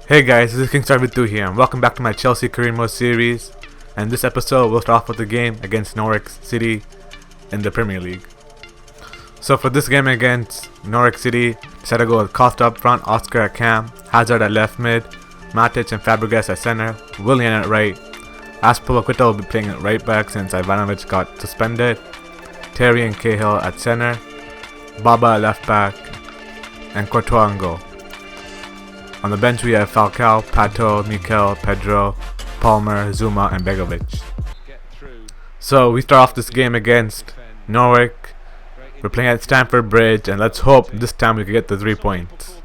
Hey guys, this is Kingstar2 here, and welcome back to my Chelsea Career Mode series. And this episode, we'll start off with the game against Norwich City in the Premier League. So for this game against Norwich City, decided to go with Costa up front, Oscar at cam, Hazard at left mid, Matic and Fabregas at center, Willian at right. Aspilicueta will be playing at right back since Ivanovic got suspended, Terry and Cahill at center, Baba at left back, and Courtois on goal. On the bench we have Falcao, Pato, Mikel, Pedro, Palmer, Zuma and Begovic. So we start off this game against Norwich. We're playing at Stamford Bridge, and let's hope this time we can get the 3 points.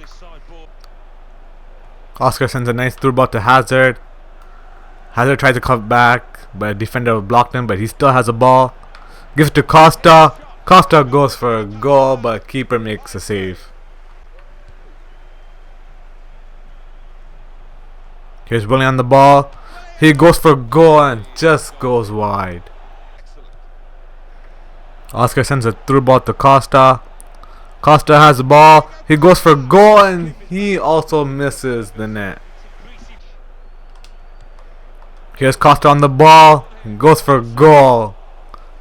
Oscar sends a nice through ball to Hazard. Hazard tries to cut back, but a defender blocked him, but he still has a ball. Gives it to Costa. Costa goes for a goal, but keeper makes a save. Here's Willian on the ball. He goes for a goal and just goes wide. Oscar sends a through ball to Costa. Costa has the ball. He goes for a goal and he also misses the net. Here's Costa on the ball. He goes for a goal,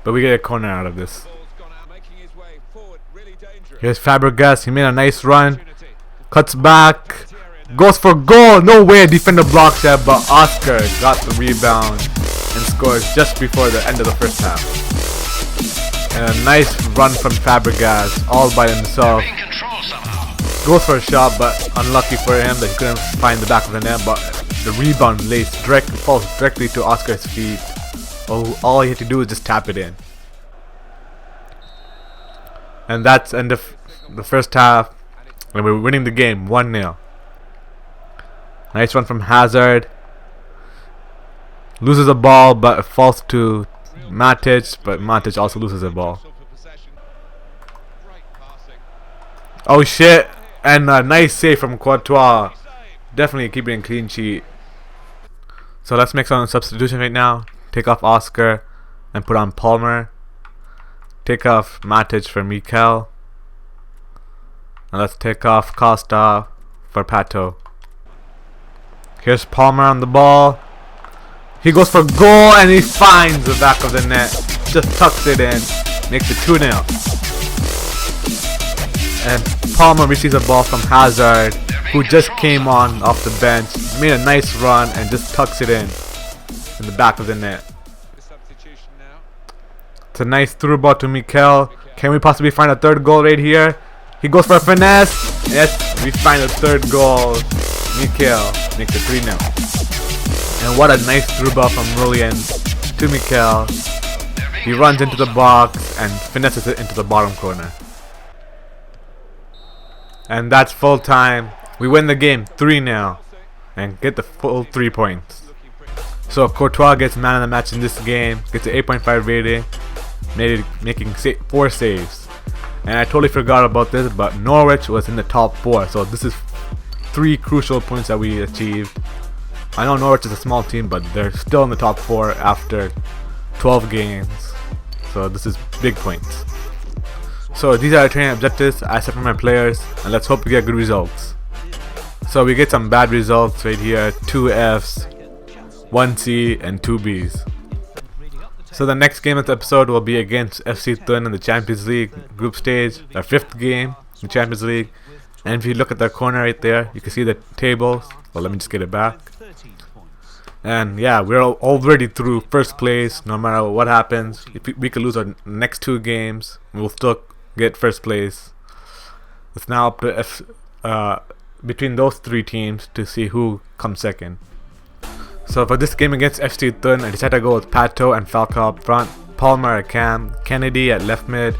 but we get a corner out of this. Here's Fabregas. He made a nice run. Cuts back. Goes for goal. No way a defender blocks that, but Oscar got the rebound and scores just before the end of the first half. And a nice run from Fabregas all by himself. Goes for a shot, but unlucky for him that he couldn't find the back of the net, but the rebound falls directly to Oscar's feet. All he had to do is just tap it in. And that's end of the first half, and we're winning the game 1-0. Nice one from Hazard. Loses the ball, but it falls to Matic, but Matic also loses the ball. Oh shit! And a nice save from Courtois. Definitely keeping a clean sheet. So let's make some substitution right now. Take off Oscar and put on Palmer. Take off Matic for Mikel. And let's take off Costa for Pato. Here's Palmer on the ball. He goes for goal and he finds the back of the net. Just tucks it in. Makes it 2-0. And Palmer receives a ball from Hazard, who just came on off the bench. Made a nice run and just tucks it in the back of the net. It's a nice through ball to Mikel. Can we possibly find a third goal right here? He goes for a finesse. Yes, we find a third goal. Mikel makes it 3-0. And what a nice through ball from Willian to Mikel. He runs into the box and finesses it into the bottom corner. And that's full time. We win the game 3-0 and get the full 3 points. So Courtois gets man of the match in this game, gets an 8.5 rating, making 4 saves. And I totally forgot about this, but Norwich was in the top 4, so this is 3 crucial points that we achieved. I know Norwich is a small team, but they're still in the top 4 after 12 games. So this is big points. So these are our training objectives I set for my players, and let's hope we get good results. So we get some bad results right here. 2 Fs, 1 C and 2 Bs. So the next game of the episode will be against FC Thun in the Champions League group stage, our 5th game in the Champions League. And if you look at the corner right there, you can see the tables. Well, let me just get it back. And yeah, we're already through first place. No matter what happens, if we could lose our next 2 games, we'll still get first place. It's now up to between those 3 teams to see who comes second. So for this game against FC Thun, I decided to go with Pato and Falcao up front, Palmer at cam, Kennedy at left mid,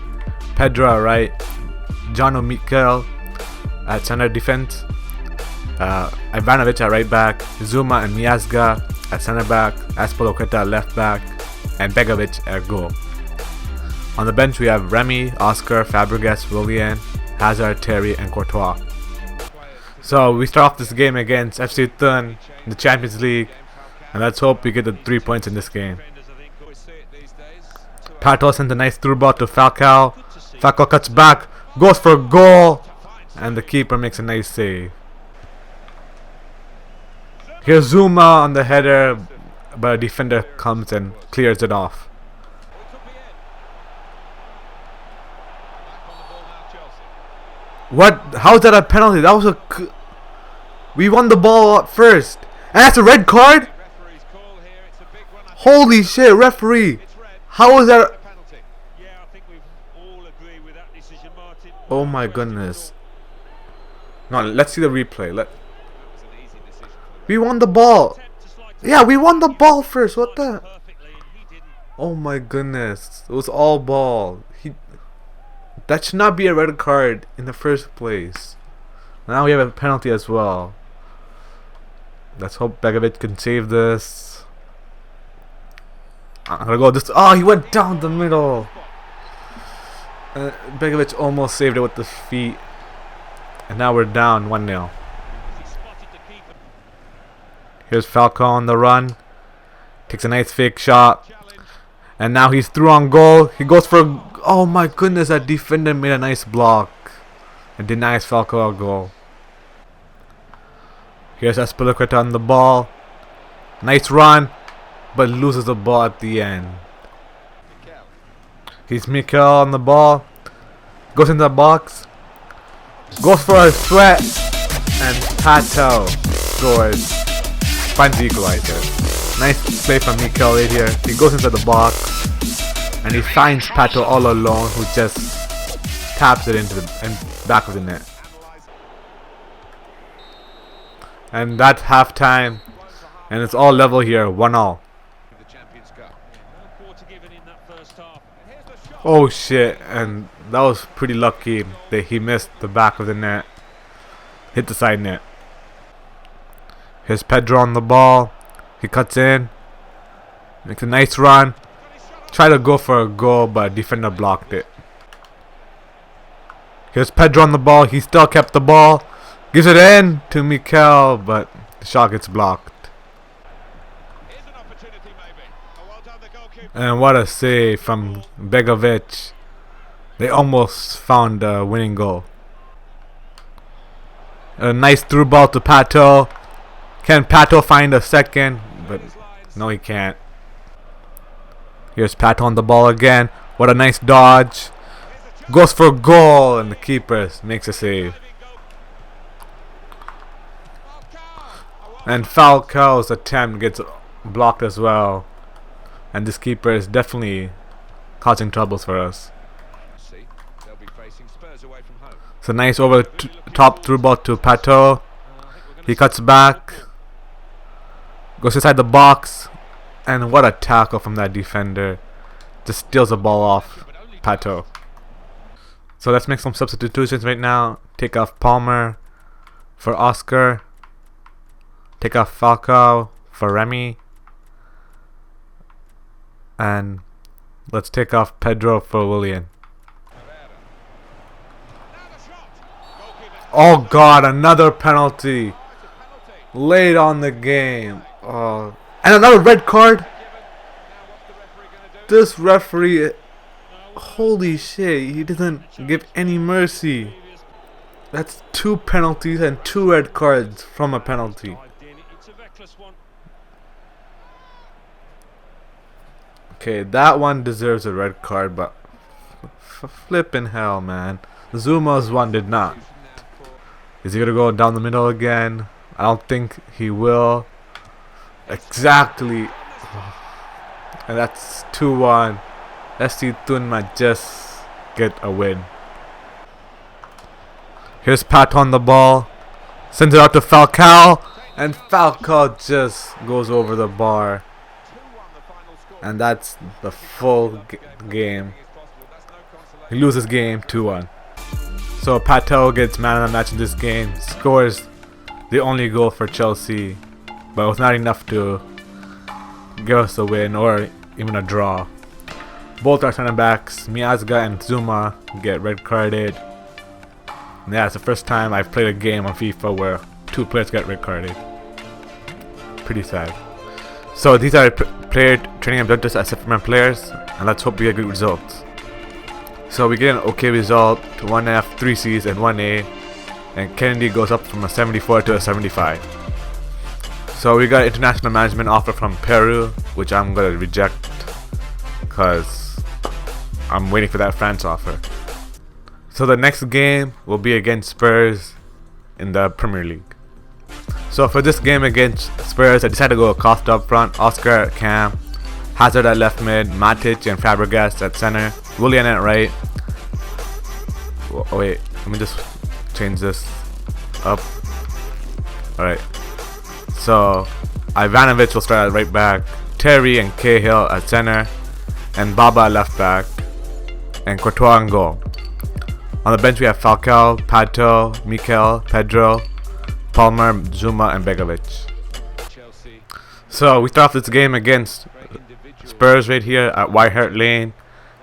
Pedro at right, Jono Mikel at center defense, Ivanovic at right back, Zuma and Miazga at center back, Aspilicueta at left back, and Begovic at goal. On the bench we have Remy, Oscar, Fabregas, Willian, Hazard, Terry and Courtois. So we start off this game against FC Thun in the Champions League, and let's hope we get the 3 points in this game. Pato sends a nice through ball to Falcao. Falcao cuts back, goes for a goal, and the keeper makes a nice save. Here's Zuma on the header, but a defender comes and clears it off. What? How is that a penalty? That was a... We won the ball up first. And that's a red card? Holy shit, referee. How is that? Oh my goodness. No, let's see the replay. We won the ball. Yeah, we won the ball first. What the? Oh my goodness. It was all ball. That should not be a red card in the first place. Now we have a penalty as well. Let's hope Begovic can save this. I'm gonna go this. Oh, he went down the middle. Begovic almost saved it with the feet. And now we're down 1-0. Here's Falcao on the run. Takes a nice fake shot. And now he's through on goal. He goes for... Oh my goodness, that defender made a nice block. And denies Falcao a goal. Here's Azpilicueta on the ball. Nice run. But loses the ball at the end. He's Mikel on the ball. Goes into the box. Goes for a sweat. And Pato scores. Finds the equalizer. Nice play from Mikel right here. He goes into the box. And he finds Pato all alone, who just taps it into the back of the net. And that's halftime. And it's all level here. 1-1. Oh shit, and that was pretty lucky that he missed the back of the net. Hit the side net. Here's Pedro on the ball. He cuts in. Makes a nice run. Tried to go for a goal, but defender blocked it. Here's Pedro on the ball. He still kept the ball. Gives it in to Mikel, but the shot gets blocked. And what a save from Begovic. They almost found a winning goal. A nice through ball to Pato. Can Pato find a second? But no, he can't. Here's Pato on the ball again. What a nice dodge. Goes for a goal, and the keeper makes a save. And Falcao's attempt gets blocked as well. And this keeper is definitely causing troubles for us. So nice over top through ball to Pato. He cuts back. Goes inside the box. And what a tackle from that defender. Just steals the ball off Pato. So let's make some substitutions right now. Take off Palmer for Oscar. Take off Falcao for Remy. And let's take off Pedro for Willian. Oh god, another penalty. Late on the game. Oh. And another red card. This referee, holy shit, he doesn't give any mercy. That's 2 penalties and 2 red cards from a penalty. Okay, that one deserves a red card, but flippin' hell, man. Zuma's one did not. Is he gonna go down the middle again? I don't think he will. Exactly. And that's 2-1. SC Thun might just get a win. Here's Pat on the ball. Sends it out to Falcao. And Falcao just goes over the bar. And that's the full game. He loses game 2-1. So Pato gets man of the match in this game. Scores the only goal for Chelsea. But it was not enough to give us a win or even a draw. Both our center backs, Miazga and Zuma, get red carded. And yeah, it's the first time I've played a game on FIFA where 2 players get red carded. Pretty sad. So these are player training objectives as Superman players, and let's hope we get good results. So we get an okay result to 1F, 3 Cs, and 1A, and Kennedy goes up from a 74 to a 75. So we got international management offer from Peru, which I'm gonna reject because I'm waiting for that France offer. So the next game will be against Spurs in the Premier League. So for this game against Spurs, I decided to go Costa up front, Oscar at cam, Hazard at left mid, Matic and Fabregas at center, Willian at right. Oh wait, let me just change this up. Alright. So Ivanovic will start at right back, Terry and Cahill at center, and Baba at left back, and Courtois in goal. On the bench we have Falcao, Pato, Mikel, Pedro, Palmer, Zuma, and Begovic. So we start off this game against Spurs right here at White Hart Lane.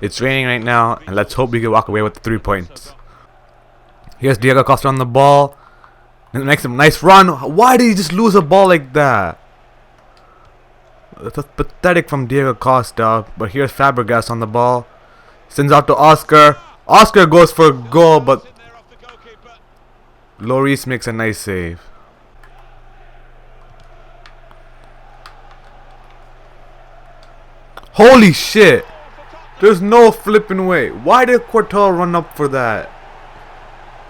It's raining right now, and let's hope we can walk away with the 3 points. Here's Diego Costa on the ball. And makes a nice run. Why did he just lose a ball like that? That's pathetic from Diego Costa. But here's Fabregas on the ball. Sends out to Oscar. Oscar goes for a goal, but Lloris makes a nice save. Holy shit! There's no flipping way. Why did Courtois run up for that?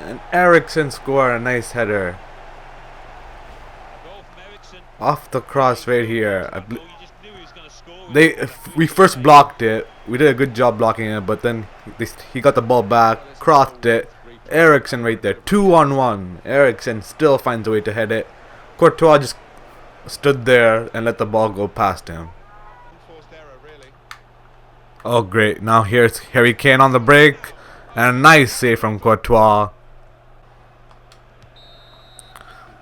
And Eriksen score a nice header. Off the cross right here. We first blocked it. We did a good job blocking it, but then he got the ball back, crossed it. Eriksen right there, 2-on-1. Eriksen still finds a way to head it. Courtois just stood there and let the ball go past him. Oh great, now here's Harry Kane on the break. And a nice save from Courtois.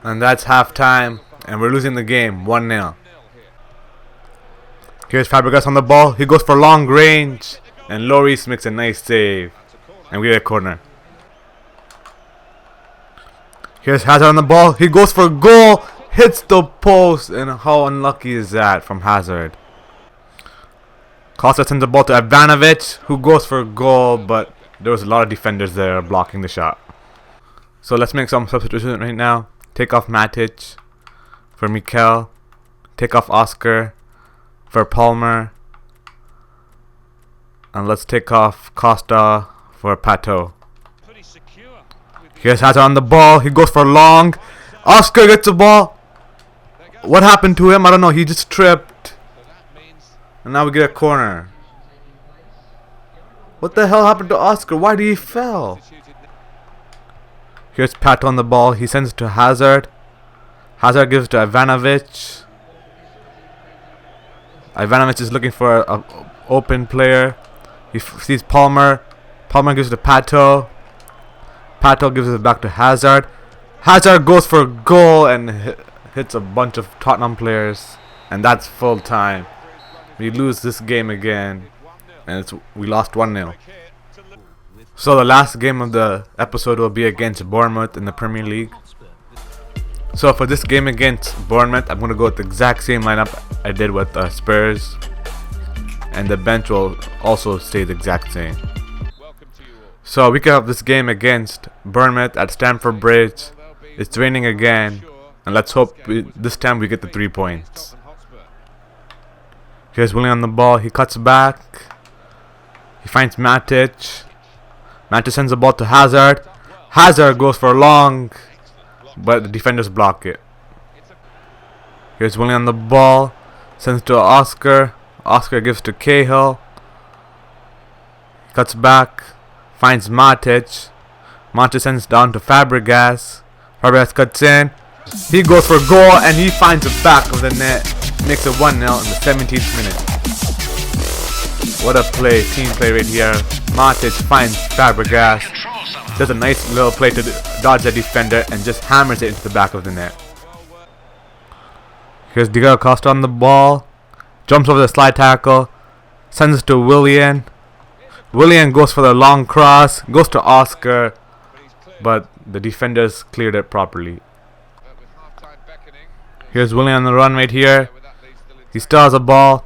And that's halftime, and we're losing the game 1-0. Here's Fabregas on the ball. He goes for long range, and Lloris makes a nice save, and we get a corner. Here's Hazard on the ball. He goes for a goal, hits the post, and how unlucky is that from Hazard? Costa sends the ball to Ivanovic, who goes for a goal, but there was a lot of defenders there blocking the shot. So let's make some substitutions right now. Take off Matic for Mikel. Take off Oscar for Palmer. And let's take off Costa for Pato. Here's Hazard on the ball. He goes for long. Oscar gets the ball. What happened to him? I don't know. He just tripped. And now we get a corner. What the hell happened to Oscar? Why did he fall? Here's Pato on the ball. He sends it to Hazard. Hazard gives it to Ivanovic. Ivanovic is looking for an open player. He sees Palmer. Palmer gives it to Pato. Pato gives it back to Hazard. Hazard goes for a goal and hits a bunch of Tottenham players. And that's full time. We lose this game again. And we lost 1-0. So the last game of the episode will be against Bournemouth in the Premier League. So for this game against Bournemouth, I'm going to go with the exact same lineup I did with Spurs. And the bench will also stay the exact same. So we have this game against Bournemouth at Stamford Bridge. It's raining again. And let's hope this time we get the 3 points. Here's Willian on the ball. He cuts back. He finds Matic. Matic sends the ball to Hazard. Hazard goes for long, but the defenders block it. Here's Willian on the ball. Sends to Oscar. Oscar gives to Cahill. Cuts back. Finds Matic. Matic sends down to Fabregas. Fabregas cuts in. He goes for a goal and he finds the back of the net. Makes it 1-0 in the 17th minute. What a play, team play right here. Matic finds Fabregas. Does a nice little play to dodge the defender and just hammers it into the back of the net. Here's Diego Costa on the ball. Jumps over the slide tackle. Sends it to Willian. Willian goes for the long cross. Goes to Oscar. But the defenders cleared it properly. Here's Willian on the run right here. He still has a ball.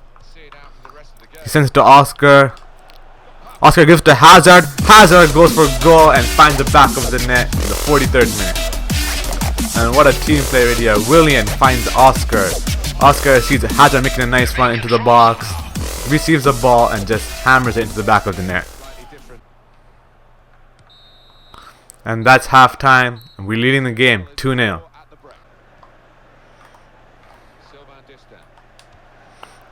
He sends it to Oscar. Oscar gives to Hazard. Hazard goes for a goal and finds the back of the net in the 43rd minute. And what a team play right here. Willian finds Oscar. Oscar sees Hazard making a nice run into the box, receives the ball and just hammers it into the back of the net. And that's halftime. We're leading the game 2-0.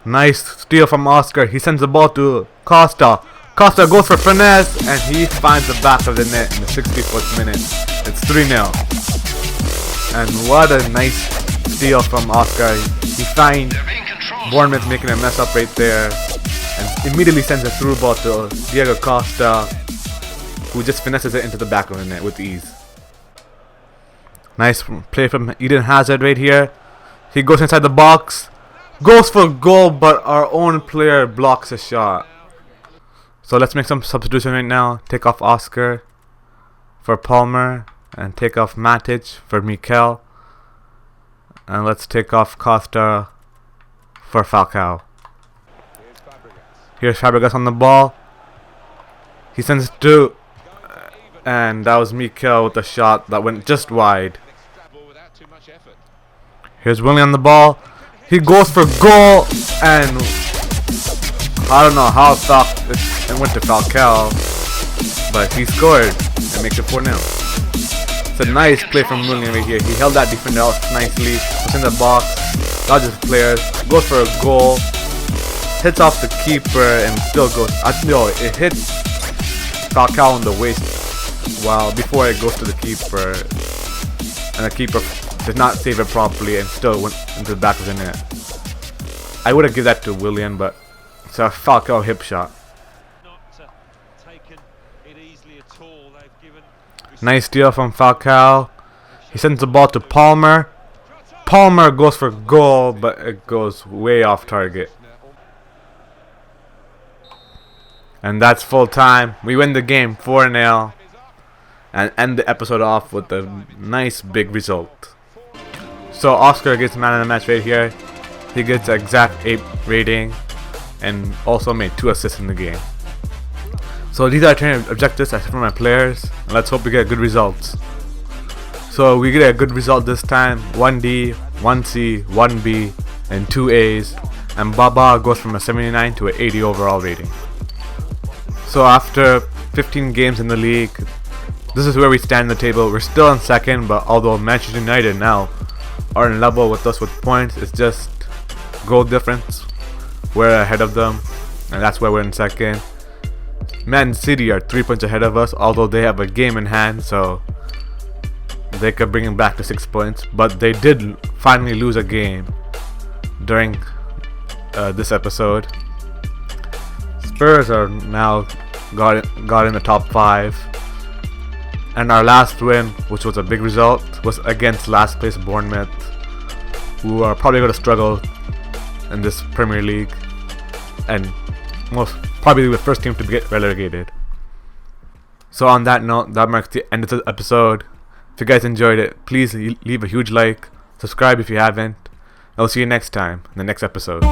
Nice steal from Oscar. He sends the ball to Costa. Costa goes for finesse and he finds the back of the net in the 64th minute. It's 3-0. And what a nice steal from Oscar. He finds Bournemouth making a mess up right there and immediately sends a through ball to Diego Costa, who just finesses it into the back of the net with ease. Nice play from Eden Hazard right here. He goes inside the box, goes for goal, but our own player blocks a shot. So let's make some substitution right now. Take off Oscar for Palmer and take off Matic for Mikel. And let's take off Costa for Falcao. Here's Fabregas on the ball. He sends it to, and that was Mikel with a shot that went just wide. Here's Willian on the ball. He goes for goal, and I don't know how it went to Falcao, but he scored and makes it 4-0. It's a nice play from Willian right here. He held that defender out nicely, puts in the box, dodges players, goes for a goal, hits off the keeper, and still goes. No, it hits Falcao on the waist before it goes to the keeper, and the keeper did not save it properly and still went into the back of the net. I would have given that to Willian, but it's a Falcao hip shot. Nice steal from Falcao. He sends the ball to Palmer. Palmer goes for goal, but it goes way off target. And that's full time. We win the game 4-0 and end the episode off with a nice big result. So Oscar gets man of the match right here. He gets an exact 8 rating and also made 2 assists in the game. So these are training objectives I set for my players, and let's hope we get good results. So we get a good result this time: 1D, 1C, 1B, and 2 A's, and Baba goes from a 79 to an 80 overall rating. So after 15 games in the league, this is where we stand in the table. We're still in second, but although Manchester United now are in level with us with points, it's just goal difference. We're ahead of them, and that's why we're in second. Man City are 3 points ahead of us, although they have a game in hand, so they could bring it back to 6 points. But they did finally lose a game during this episode. Spurs are now got in the top 5, and our last win, which was a big result, was against last place Bournemouth, who are probably going to struggle in this Premier League and most probably the first team to get relegated. So on that note, that marks the end of the episode. If you guys enjoyed it, please leave a huge like, subscribe if you haven't, and I'll see you next time in the next episode.